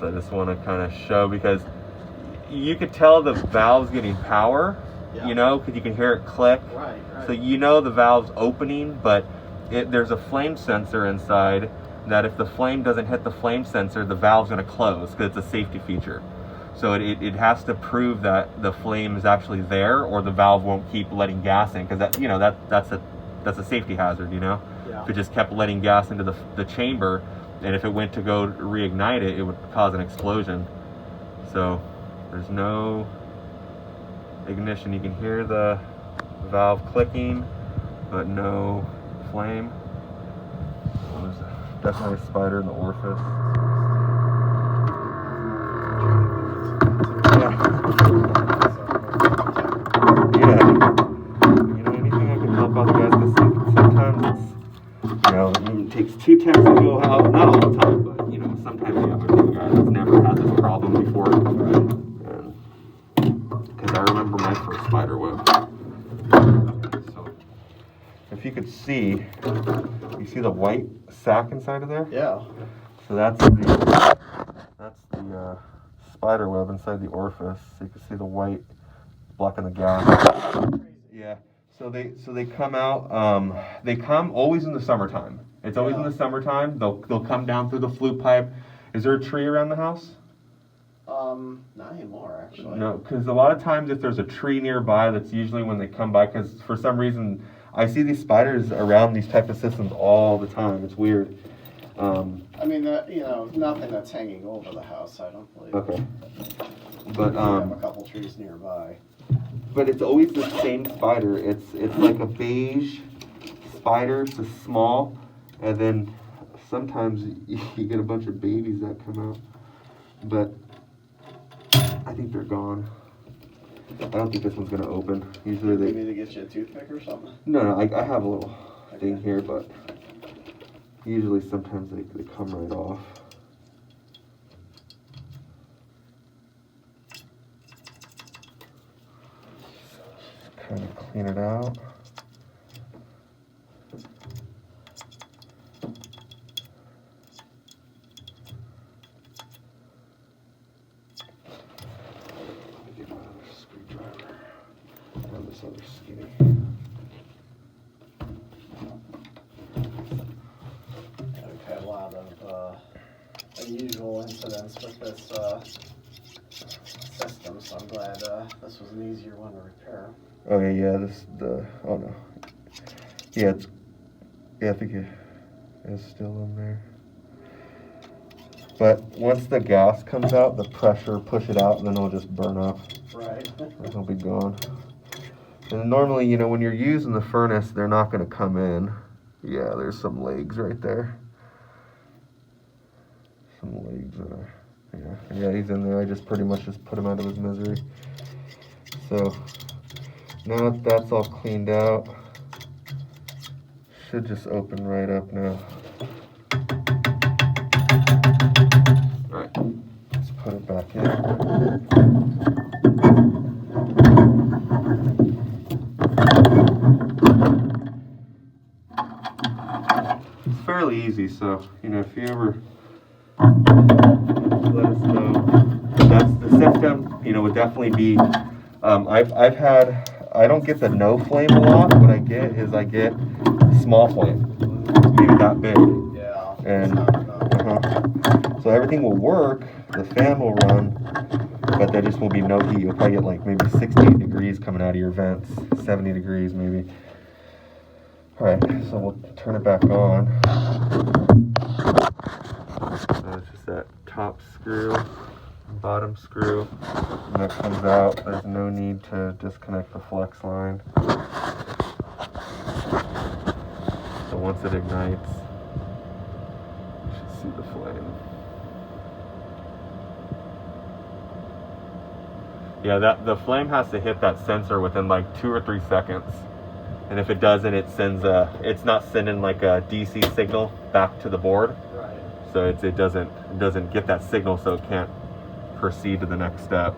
I just want to kind of show, because you could tell the valve's getting power, you know, because you can hear it click. Right. So you know the valve's opening, but there's a flame sensor inside that if the flame doesn't hit the flame sensor, the valve's going to close because it's a safety feature. So it has to prove that the flame is actually there, or the valve won't keep letting gas in, because that, you know, that's a safety hazard, you know. Yeah. If it just kept letting gas into the chamber, and if it went to go reignite it, it would cause an explosion. So there's no ignition. You can hear the valve clicking, but no flame. Oh, there's definitely a spider in the orifice. Yeah. You know, anything I can help out the guys, because sometimes it's, you know, it takes 2 techs to go out, not all the time, but, you know, sometimes you have a new guy that's never had this problem before. And because I remember my first spider web. So, if you could see, you see the white sac inside of there? Yeah. So that's the spider web inside the orifice. So you can see the white blocking the gas. Yeah. So they come out. They come always in the summertime. It's always in the summertime. They'll come down through the flue pipe. Is there a tree around the house? Not anymore, actually. No, because a lot of times if there's a tree nearby, that's usually when they come by. Because for some reason, I see these spiders around these type of systems all the time. It's weird. I mean, you know, nothing that's hanging over the house, I don't believe. Okay. But We have a couple trees nearby. But it's always the same spider. It's like a beige spider. It's just small, and then sometimes you get a bunch of babies that come out. But I think they're gone. I don't think this one's gonna open. Usually they. Maybe to get you a toothpick or something. No, I have a little thing here, but usually sometimes they come right off. Kind of clean it out. Get my other screwdriver. And this other skinny. We've had a lot of unusual incidents with this system, so I'm glad this was an easier one to repair. Okay, yeah, oh no. Yeah, I think it's still in there. But once the gas comes out, the pressure, push it out, and then it'll just burn up. Right. It'll be gone. And normally, you know, when you're using the furnace, they're not going to come in. Yeah, there's some legs right there. Some legs there. Yeah, he's in there. I just pretty much just put him out of his misery. So now that that's all cleaned out, should just open right up now. Alright, let's put it back in. It's fairly easy, so, you know, if you ever let us know. That's the system, you know, would definitely be, I don't get the no flame a lot. What I get is small flame. Maybe that big. Yeah. And so everything will work, the fan will run, but there just will be no heat. You'll probably get like maybe 60 degrees coming out of your vents, 70 degrees maybe. Alright, so we'll turn it back on. So it's just that top screw, bottom screw, and that comes out. There's no need to disconnect the flex line. So once it ignites, you should see the flame. Yeah, the flame has to hit that sensor within like 2 or 3 seconds. And if it doesn't, it sends it's not sending like a DC signal back to the board. Right. So it doesn't get that signal, so it can't proceed to the next step.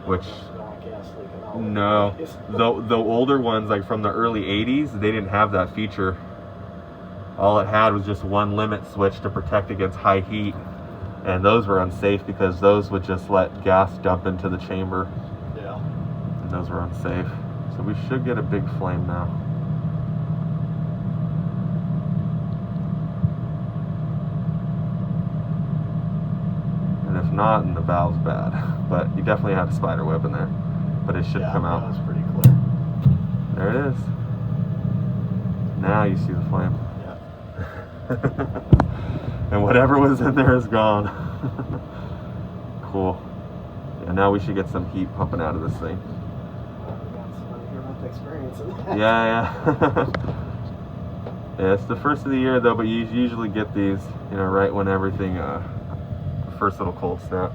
Which, no, the older ones, like from the early 80s, they didn't have that feature. All it had was just one limit switch to protect against high heat. And those were unsafe because those would just let gas dump into the chamber. Yeah. And those were unsafe. So we should get a big flame now. And if not, then the valve's bad. But you definitely had a spider web in there. But it should come out. Yeah, that was pretty clear. There it is. Now you see the flame. Yeah. And whatever was in there is gone. Cool. Yeah, now we should get some heat pumping out of this thing. We got somebody here with experience in that. Yeah. Yeah, it's the first of the year though, but you usually get these, right when everything, the first little cold snap.